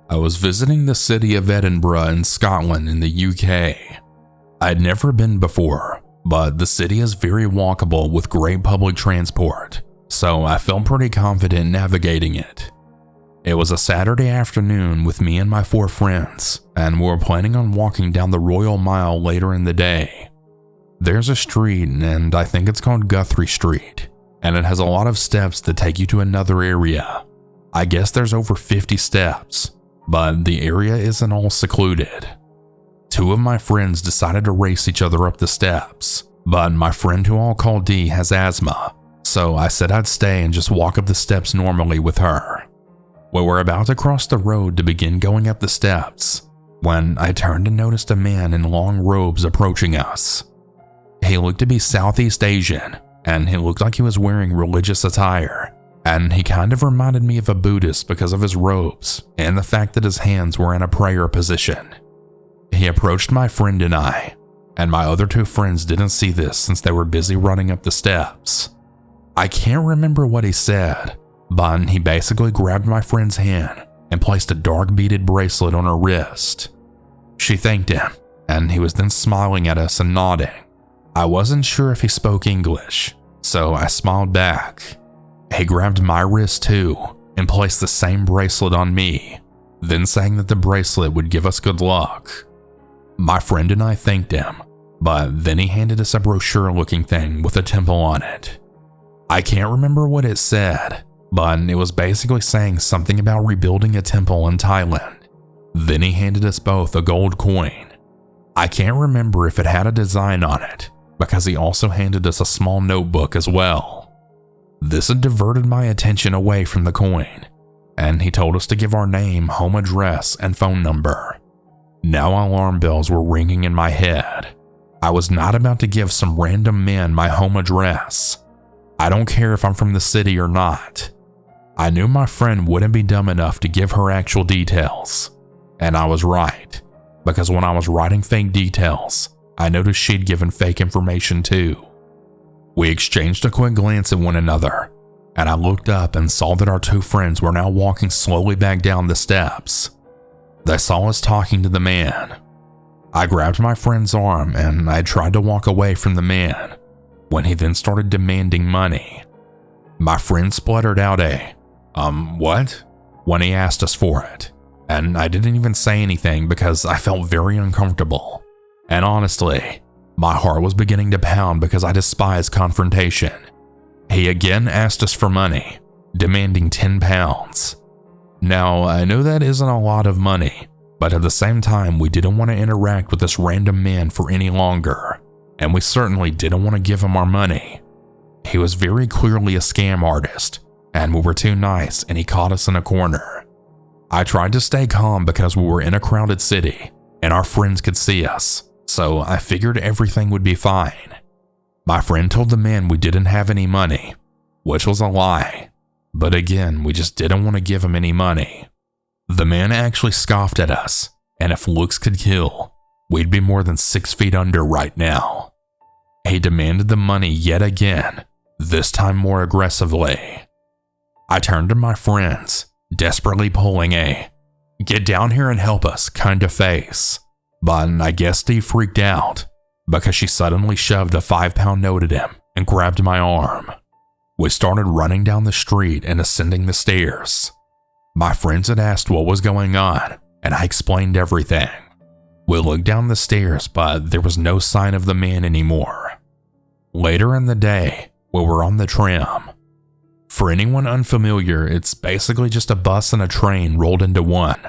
I was visiting the city of Edinburgh in Scotland in the UK. I'd never been before, but the city is very walkable with great public transport, so I felt pretty confident navigating it. It was a Saturday afternoon with me and my 4 friends, and we were planning on walking down the Royal Mile later in the day. There's a street, and I think it's called Guthrie Street, and it has a lot of steps that take you to another area. I guess there's over 50 steps, but the area isn't all secluded. 2 of my friends decided to race each other up the steps, but my friend who I'll call D has asthma, so I said I'd stay and just walk up the steps normally with her. We were about to cross the road to begin going up the steps when I turned and noticed a man in long robes approaching us. He looked to be Southeast Asian, and he looked like he was wearing religious attire, and he kind of reminded me of a Buddhist because of his robes and the fact that his hands were in a prayer position. He approached my friend and I, and my other 2 friends didn't see this since they were busy running up the steps. I can't remember what he said, but he basically grabbed my friend's hand and placed a dark beaded bracelet on her wrist. She thanked him, and he was then smiling at us and nodding. I wasn't sure if he spoke English, so I smiled back. He grabbed my wrist too and placed the same bracelet on me, then saying that the bracelet would give us good luck. My friend and I thanked him, but then he handed us a brochure-looking thing with a temple on it. I can't remember what it said, but it was basically saying something about rebuilding a temple in Thailand. Then he handed us both a gold coin. I can't remember if it had a design on it, because he also handed us a small notebook as well. This had diverted my attention away from the coin, and he told us to give our name, home address, and phone number. Now alarm bells were ringing in my head. I was not about to give some random man my home address. I don't care if I'm from the city or not. I knew my friend wouldn't be dumb enough to give her actual details. And I was right, because when I was writing fake details, I noticed she'd given fake information too. We exchanged a quick glance at one another, and I looked up and saw that our 2 friends were now walking slowly back down the steps. They saw us talking to the man. I grabbed my friend's arm and I tried to walk away from the man, when he then started demanding money. My friend spluttered out what? When he asked us for it, and I didn't even say anything because I felt very uncomfortable. And honestly, my heart was beginning to pound because I despise confrontation. He again asked us for money, demanding 10 pounds. Now, I know that isn't a lot of money, but at the same time, we didn't want to interact with this random man for any longer, and we certainly didn't want to give him our money. He was very clearly a scam artist, and we were too nice and he caught us in a corner. I tried to stay calm because we were in a crowded city and our friends could see us, so I figured everything would be fine. My friend told the man we didn't have any money, which was a lie, but again, we just didn't want to give him any money. The man actually scoffed at us, and if looks could kill, we'd be more than 6 feet under right now. He demanded the money yet again, this time more aggressively. I turned to my friends, desperately pulling a "get down here and help us" kind of face, but I guess Steve freaked out because she suddenly shoved a 5-pound note at him and grabbed my arm. We started running down the street and ascending the stairs. My friends had asked what was going on, and I explained everything. We looked down the stairs, but there was no sign of the man anymore. Later in the day, we were on the tram. For anyone unfamiliar, it's basically just a bus and a train rolled into one.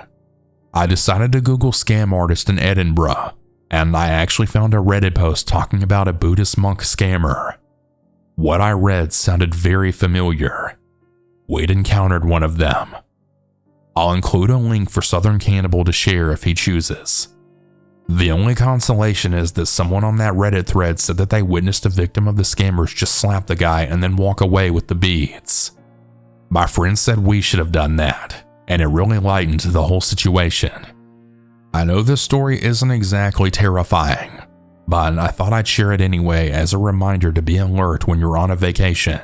I decided to Google scam artist in Edinburgh, and I actually found a Reddit post talking about a Buddhist monk scammer. What I read sounded very familiar. We'd encountered one of them. I'll include a link for Southern Cannibal to share if he chooses. The only consolation is that someone on that Reddit thread said that they witnessed a victim of the scammers just slap the guy and then walk away with the beads. My friend said we should have done that, and it really lightened the whole situation. I know this story isn't exactly terrifying, but I thought I'd share it anyway as a reminder to be alert when you're on a vacation.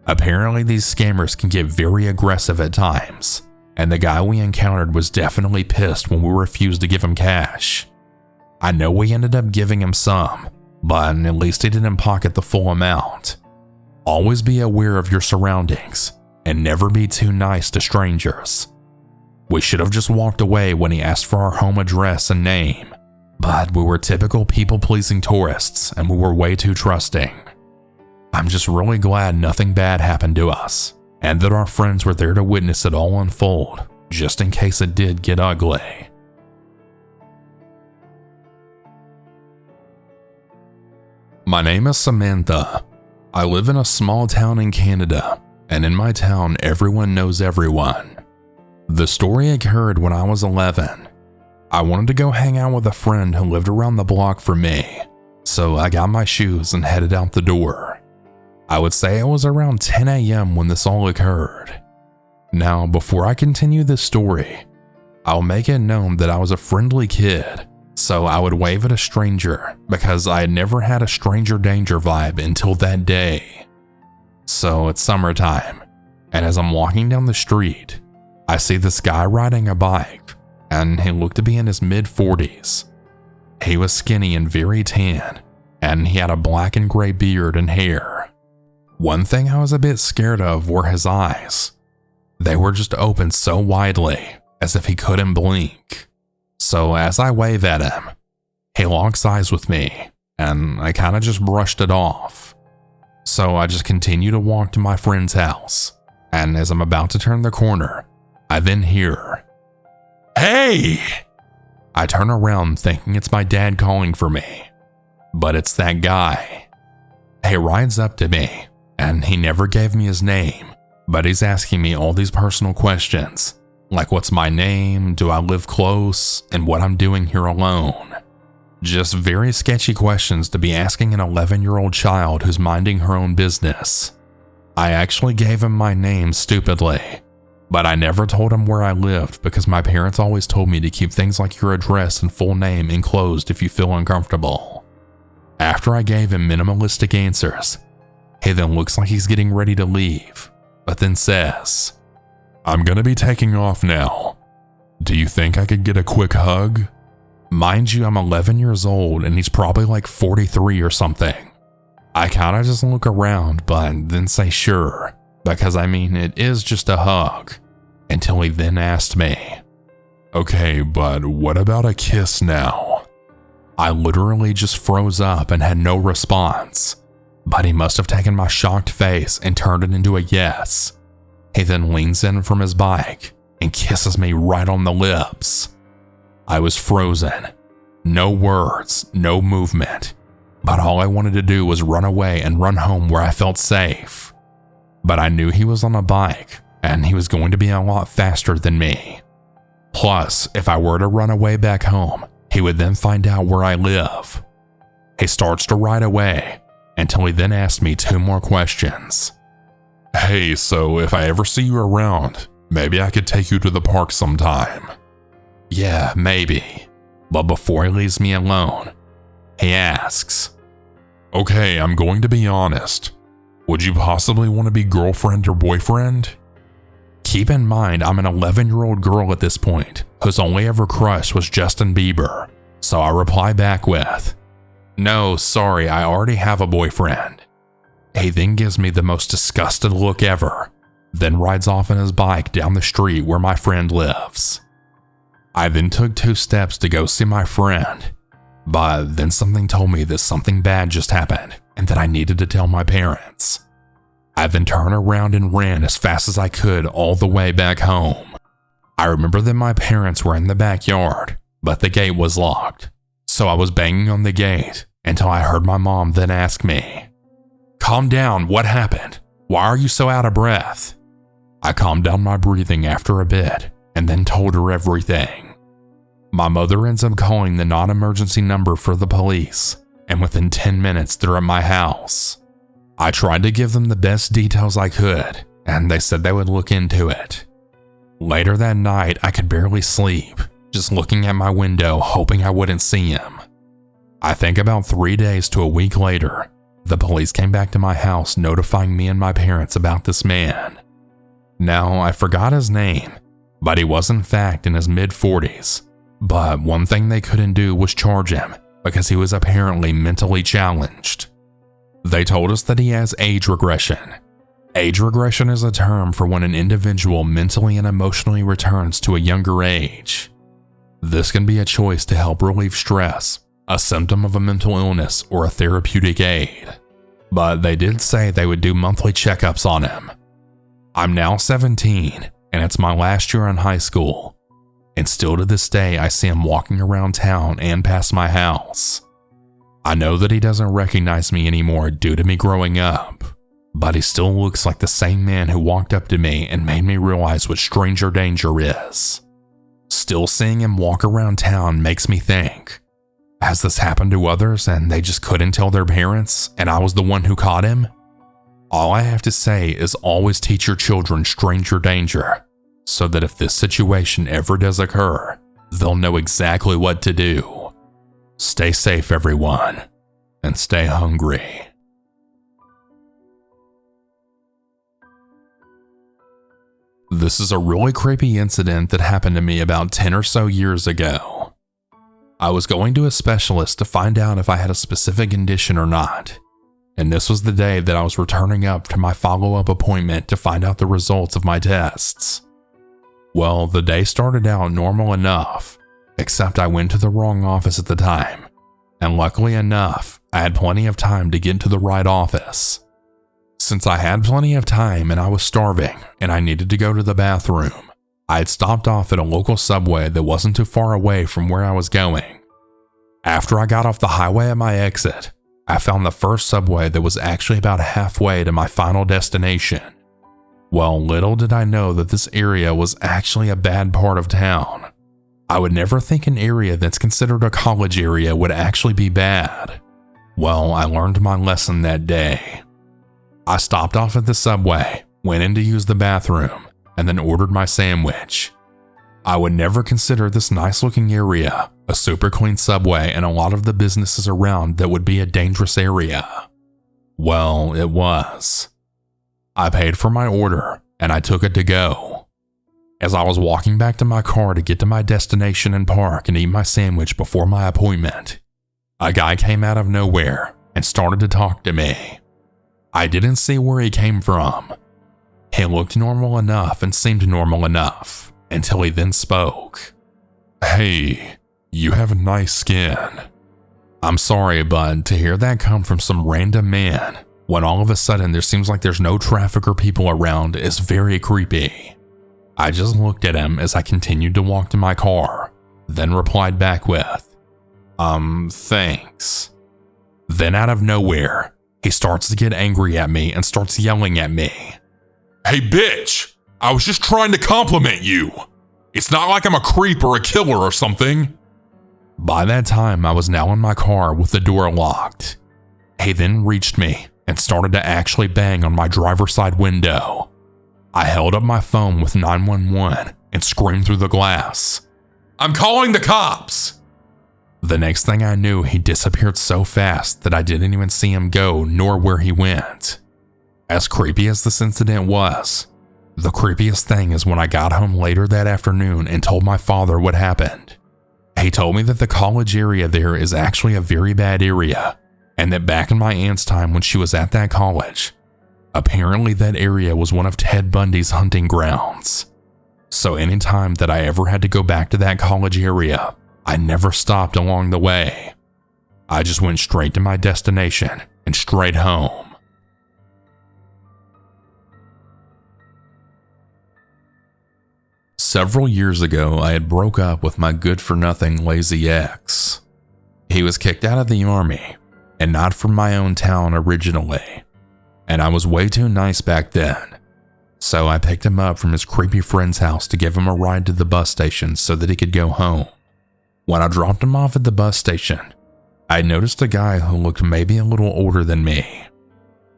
Apparently these scammers can get very aggressive at times, and the guy we encountered was definitely pissed when we refused to give him cash. I know we ended up giving him some, but at least he didn't pocket the full amount. Always be aware of your surroundings and never be too nice to strangers. We should have just walked away when he asked for our home address and name, but we were typical people-pleasing tourists and we were way too trusting. I'm just really glad nothing bad happened to us and that our friends were there to witness it all unfold, just in case it did get ugly. My name is Samantha. I live in a small town in Canada, and in my town, everyone knows everyone. The story occurred when I was 11. I wanted to go hang out with a friend who lived around the block from me, so I got my shoes and headed out the door. I would say it was around 10 a.m. when this all occurred. Now, before I continue this story, I'll make it known that I was a friendly kid, so I would wave at a stranger because I had never had a stranger danger vibe until that day. So it's summertime, and as I'm walking down the street, I see this guy riding a bike, and he looked to be in his mid-40s. He was skinny and very tan, and he had a black and gray beard and hair. One thing I was a bit scared of were his eyes. They were just open so widely, as if he couldn't blink. So as I wave at him, he locks eyes with me, and I kind of just brushed it off. So I just continue to walk to my friend's house, and as I'm about to turn the corner, I then hear, "Hey!" I turn around thinking it's my dad calling for me, but it's that guy. He rides up to me, and he never gave me his name, but he's asking me all these personal questions. Like what's my name, do I live close, and what I'm doing here alone. Just very sketchy questions to be asking an 11-year-old child who's minding her own business. I actually gave him my name stupidly, but I never told him where I lived because my parents always told me to keep things like your address and full name enclosed if you feel uncomfortable. After I gave him minimalistic answers, he then looks like he's getting ready to leave, but then says, "I'm gonna be taking off now. Do you think I could get a quick hug?" Mind you, I'm 11 years old and he's probably like 43 or something. I kinda just look around but then say sure, because I mean it is just a hug, until he then asked me, "Okay, but what about a kiss now?" I literally just froze up and had no response, but he must have taken my shocked face and turned it into a yes. He then leans in from his bike and kisses me right on the lips. I was frozen. No words, no movement, but all I wanted to do was run away and run home where I felt safe. But I knew he was on a bike and he was going to be a lot faster than me. Plus, if I were to run away back home, he would then find out where I live. He starts to ride away until he then asked me 2 more questions. "Hey, so if I ever see you around, maybe I could take you to the park sometime." Yeah, maybe. But before he leaves me alone, he asks, "Okay, I'm going to be honest. Would you possibly want to be girlfriend or boyfriend?" Keep in mind, I'm an 11-year-old girl at this point, whose only ever crush was Justin Bieber, so I reply back with, "No, sorry, I already have a boyfriend." He then gives me the most disgusted look ever, then rides off on his bike down the street where my friend lives. I then took 2 steps to go see my friend, but then something told me that something bad just happened and that I needed to tell my parents. I then turned around and ran as fast as I could all the way back home. I remember that my parents were in the backyard, but the gate was locked, so I was banging on the gate until I heard my mom then ask me, "Calm down, what happened? Why are you so out of breath?" I calmed down my breathing after a bit and then told her everything. My mother ends up calling the non-emergency number for the police, and within 10 minutes they're at my house. I tried to give them the best details I could, and they said they would look into it. Later that night, I could barely sleep, just looking at my window hoping I wouldn't see him. I think about 3 days to a week later, the police came back to my house notifying me and my parents about this man. Now, I forgot his name, but he was in fact in his mid-40s. But one thing they couldn't do was charge him because he was apparently mentally challenged. They told us that he has age regression. Age regression is a term for when an individual mentally and emotionally returns to a younger age. This can be a choice to help relieve stress, a symptom of a mental illness, or a therapeutic aid. But they did say they would do monthly checkups on him. I'm now 17, and it's my last year in high school. And still to this day, I see him walking around town and past my house. I know that he doesn't recognize me anymore due to me growing up, but he still looks like the same man who walked up to me and made me realize what stranger danger is. Still seeing him walk around town makes me think, has this happened to others and they just couldn't tell their parents and I was the one who caught him? All I have to say is always teach your children stranger danger, so that if this situation ever does occur, they'll know exactly what to do. Stay safe, everyone, and stay hungry. This is a really creepy incident that happened to me about 10 or so years ago. I was going to a specialist to find out if I had a specific condition or not, and this was the day that I was returning up to my follow-up appointment to find out the results of my tests. Well, the day started out normal enough, except I went to the wrong office at the time, and luckily enough, I had plenty of time to get to the right office. Since I had plenty of time and I was starving and I needed to go to the bathroom, I had stopped off at a local subway that wasn't too far away from where I was going. After I got off the highway at my exit, I found the first subway that was actually about halfway to my final destination. Well, little did I know that this area was actually a bad part of town. I would never think an area that's considered a college area would actually be bad. Well, I learned my lesson that day. I stopped off at the subway, went in to use the bathroom, and then ordered my sandwich. I would never consider this nice-looking area, a super clean subway, and a lot of the businesses around that would be a dangerous area. Well, it was. I paid for my order, and I took it to go. As I was walking back to my car to get to my destination and park and eat my sandwich before my appointment, a guy came out of nowhere and started to talk to me. I didn't see where he came from. He looked normal enough and seemed normal enough until he then spoke. "Hey, you have nice skin." I'm sorry, but to hear that come from some random man when all of a sudden there seems like there's no traffic or people around is very creepy. I just looked at him as I continued to walk to my car, then replied back with, thanks. Then out of nowhere, he starts to get angry at me and starts yelling at me. "Hey bitch, I was just trying to compliment you. It's not like I'm a creep or a killer or something." By that time, I was now in my car with the door locked. He then reached me and started to actually bang on my driver's side window. I held up my phone with 911 and screamed through the glass, "I'm calling the cops!" The next thing I knew, he disappeared so fast that I didn't even see him go nor where he went. As creepy as this incident was, the creepiest thing is when I got home later that afternoon and told my father what happened. He told me that the college area there is actually a very bad area, and that back in my aunt's time when she was at that college, apparently that area was one of Ted Bundy's hunting grounds. So anytime that I ever had to go back to that college area, I never stopped along the way. I just went straight to my destination and straight home. Several years ago, I had broke up with my good-for-nothing lazy ex. He was kicked out of the army, and not from my own town originally, and I was way too nice back then. So I picked him up from his creepy friend's house to give him a ride to the bus station so that he could go home. When I dropped him off at the bus station, I noticed a guy who looked maybe a little older than me.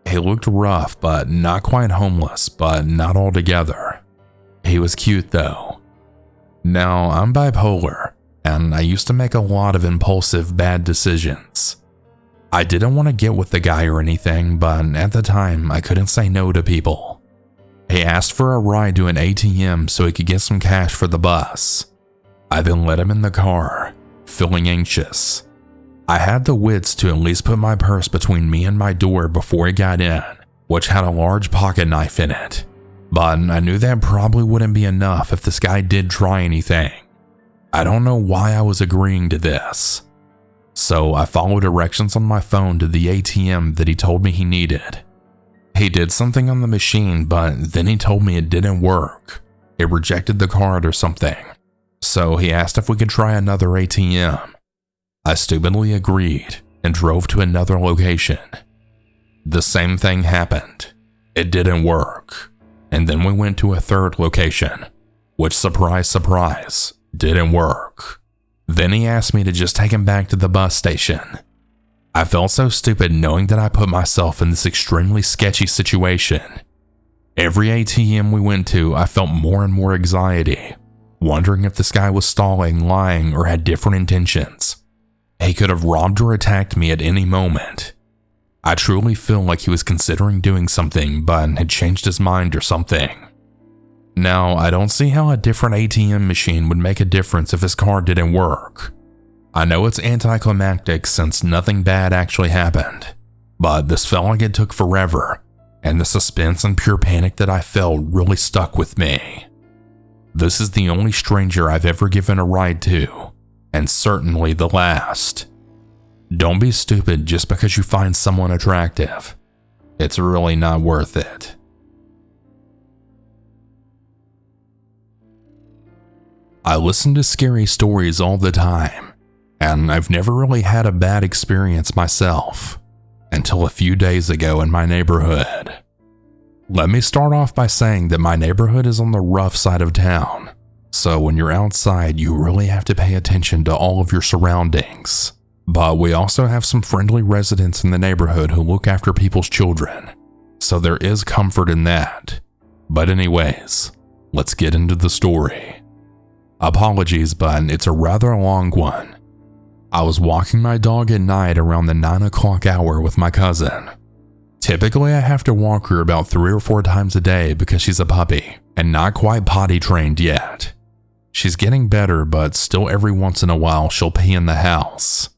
He looked rough, but not quite homeless, but not altogether. He was cute though. Now, I'm bipolar, and I used to make a lot of impulsive, bad decisions. I didn't want to get with the guy or anything, but at the time, I couldn't say no to people. He asked for a ride to an ATM so he could get some cash for the bus. I then let him in the car, feeling anxious. I had the wits to at least put my purse between me and my door before he got in, which had a large pocket knife in it. But I knew that probably wouldn't be enough if this guy did try anything. I don't know why I was agreeing to this. So I followed directions on my phone to the ATM that he told me he needed. He did something on the machine, but then he told me it didn't work. It rejected the card or something. So he asked if we could try another ATM. I stupidly agreed and drove to another location. The same thing happened. It didn't work. And then we went to a third location, which, surprise, surprise, didn't work. Then he asked me to just take him back to the bus station. I felt so stupid knowing that I put myself in this extremely sketchy situation. Every ATM we went to, I felt more and more anxiety, wondering if this guy was stalling, lying, or had different intentions. He could have robbed or attacked me at any moment. I truly feel like he was considering doing something but had changed his mind or something. Now, I don't see how a different ATM machine would make a difference if his card didn't work. I know it's anticlimactic since nothing bad actually happened, but this felt like it took forever, and the suspense and pure panic that I felt really stuck with me. This is the only stranger I've ever given a ride to, and certainly the last. Don't be stupid just because you find someone attractive. It's really not worth it. I listen to scary stories all the time, and I've never really had a bad experience myself, until a few days ago in my neighborhood. Let me start off by saying that my neighborhood is on the rough side of town, so when you're outside you really have to pay attention to all of your surroundings. But we also have some friendly residents in the neighborhood who look after people's children, so there is comfort in that. But anyways, let's get into the story. Apologies, but it's a rather long one. I was walking my dog at night around the 9 o'clock hour with my cousin. Typically I have to walk her about 3 or 4 times a day because she's a puppy and not quite potty trained yet. She's getting better, but still every once in a while she'll pee in the house.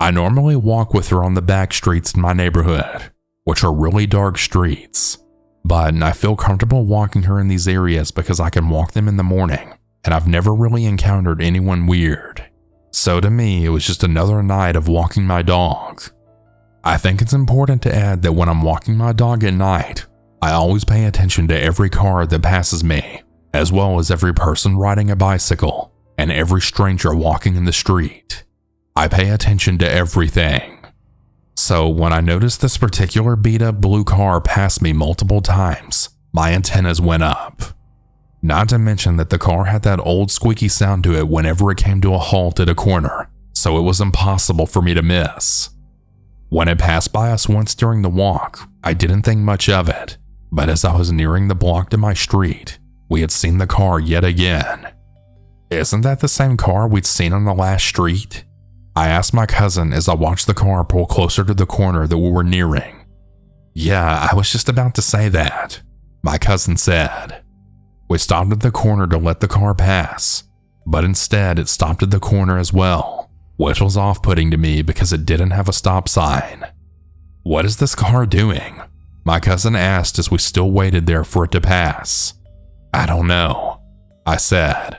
I normally walk with her on the back streets in my neighborhood, which are really dark streets, but I feel comfortable walking her in these areas because I can walk them in the morning, and I've never really encountered anyone weird. So to me, it was just another night of walking my dog. I think it's important to add that when I'm walking my dog at night, I always pay attention to every car that passes me, as well as every person riding a bicycle and every stranger walking in the street. I pay attention to everything. So when I noticed this particular beat-up blue car pass me multiple times, my antennas went up. Not to mention that the car had that old squeaky sound to it whenever it came to a halt at a corner, so it was impossible for me to miss. When it passed by us once during the walk, I didn't think much of it, but as I was nearing the block to my street, we had seen the car yet again. Isn't that the same car we'd seen on the last street? I asked my cousin as I watched the car pull closer to the corner that we were nearing. Yeah, I was just about to say that, my cousin said. We stopped at the corner to let the car pass, but instead it stopped at the corner as well, which was off-putting to me because it didn't have a stop sign. What is this car doing? My cousin asked as we still waited there for it to pass. I don't know, I said.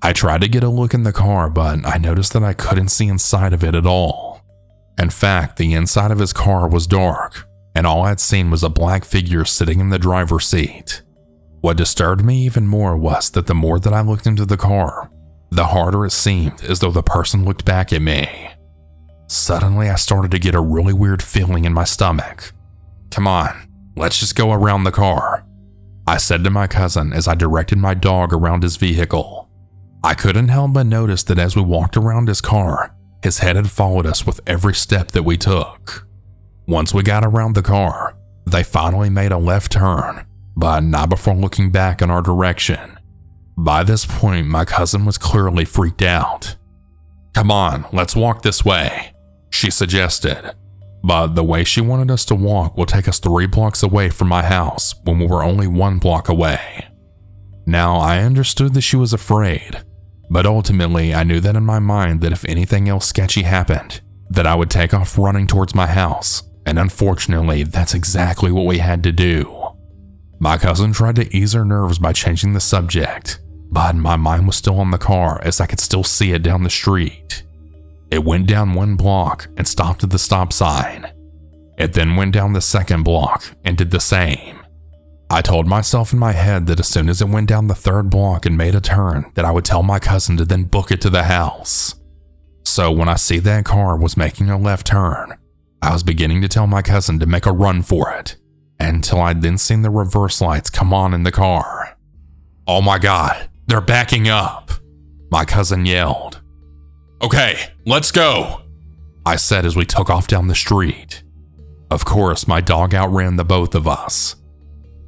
I tried to get a look in the car, but I noticed that I couldn't see inside of it at all. In fact, the inside of his car was dark, and all I'd seen was a black figure sitting in the driver's seat. What disturbed me even more was that the more that I looked into the car, the harder it seemed as though the person looked back at me. Suddenly, I started to get a really weird feeling in my stomach. Come on, let's just go around the car, I said to my cousin as I directed my dog around his vehicle. I couldn't help but notice that as we walked around his car, his head had followed us with every step that we took. Once we got around the car, they finally made a left turn, but not before looking back in our direction. By this point, my cousin was clearly freaked out. Come on, let's walk this way, she suggested. but the way she wanted us to walk will take us 3 blocks away from my house when we were only 1 block away. Now, I understood that she was afraid, but ultimately I knew that in my mind that if anything else sketchy happened, that I would take off running towards my house, and unfortunately, that's exactly what we had to do. My cousin tried to ease her nerves by changing the subject, but my mind was still on the car as I could still see it down the street. It went down 1 block and stopped at the stop sign. It then went down the 2nd block and did the same. I told myself in my head that as soon as it went down the 3rd block and made a turn, that I would tell my cousin to then book it to the house. So when I see that car was making a left turn, I was beginning to tell my cousin to make a run for it, until I'd then seen the reverse lights come on in the car. "Oh my God, they're backing up," my cousin yelled. "Okay, let's go," I said as we took off down the street. Of course, my dog outran the both of us.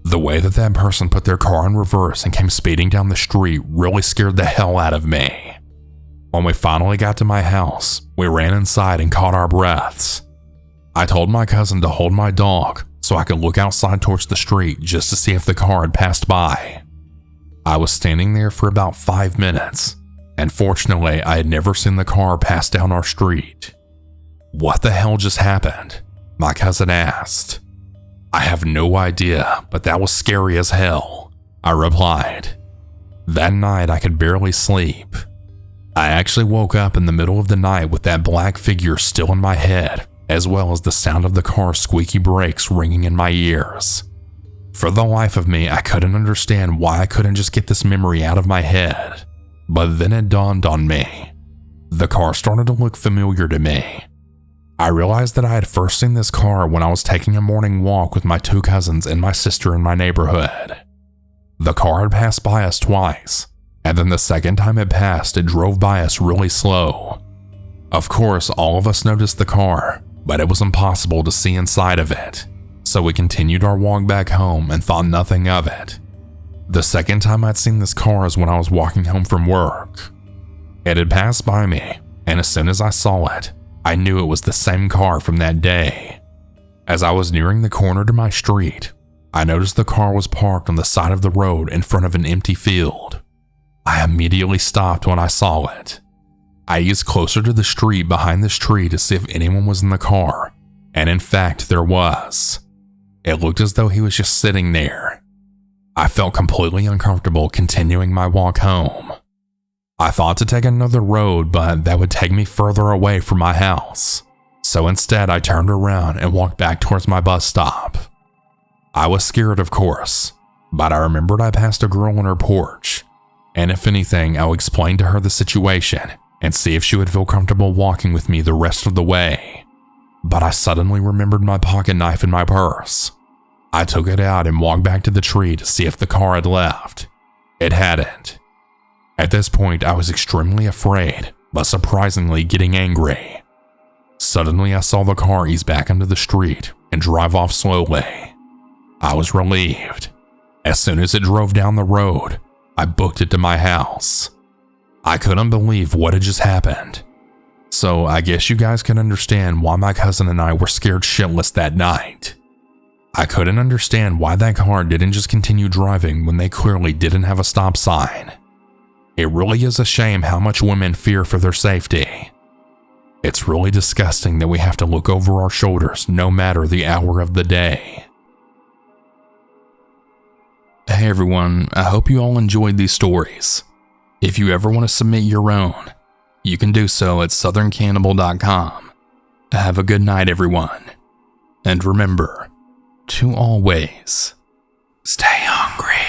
The way that person put their car in reverse and came speeding down the street really scared the hell out of me. When we finally got to my house, we ran inside and caught our breaths. I told my cousin to hold my dog so I could look outside towards the street just to see if the car had passed by. I was standing there for about 5 minutes, and fortunately I had never seen the car pass down our street. "What the hell just happened?" my cousin asked. "I have no idea, but that was scary as hell," I replied. That night I could barely sleep. I actually woke up in the middle of the night with that black figure still in my head, as well as the sound of the car's squeaky brakes ringing in my ears. For the life of me, I couldn't understand why I couldn't just get this memory out of my head. But then it dawned on me. The car started to look familiar to me. I realized that I had first seen this car when I was taking a morning walk with my 2 cousins and my sister in my neighborhood. The car had passed by us twice, and then the second time it passed, it drove by us really slow. Of course, all of us noticed the car, but it was impossible to see inside of it, so we continued our walk back home and thought nothing of it. The second time I'd seen this car is when I was walking home from work. It had passed by me, and as soon as I saw it, I knew it was the same car from that day. As I was nearing the corner to my street, I noticed the car was parked on the side of the road in front of an empty field. I immediately stopped when I saw it. I eased closer to the street behind this tree to see if anyone was in the car, and in fact there was. It looked as though he was just sitting there. I felt completely uncomfortable continuing my walk home. I thought to take another road, but that would take me further away from my house. So instead I turned around and walked back towards my bus stop. I was scared, of course, but I remembered I passed a girl on her porch, and if anything, I would explain to her the situation and see if she would feel comfortable walking with me the rest of the way. But I suddenly remembered my pocket knife in my purse. I took it out and walked back to the tree to see if the car had left. It hadn't. At this point, I was extremely afraid, but surprisingly getting angry. Suddenly, I saw the car ease back onto the street and drive off slowly. I was relieved. As soon as it drove down the road, I booked it to my house. I couldn't believe what had just happened. So I guess you guys can understand why my cousin and I were scared shitless that night. I couldn't understand why that car didn't just continue driving when they clearly didn't have a stop sign. It really is a shame how much women fear for their safety. It's really disgusting that we have to look over our shoulders no matter the hour of the day. Hey everyone, I hope you all enjoyed these stories. If you ever want to submit your own, you can do so at southerncannibal.com. Have a good night, everyone. And remember to always stay hungry.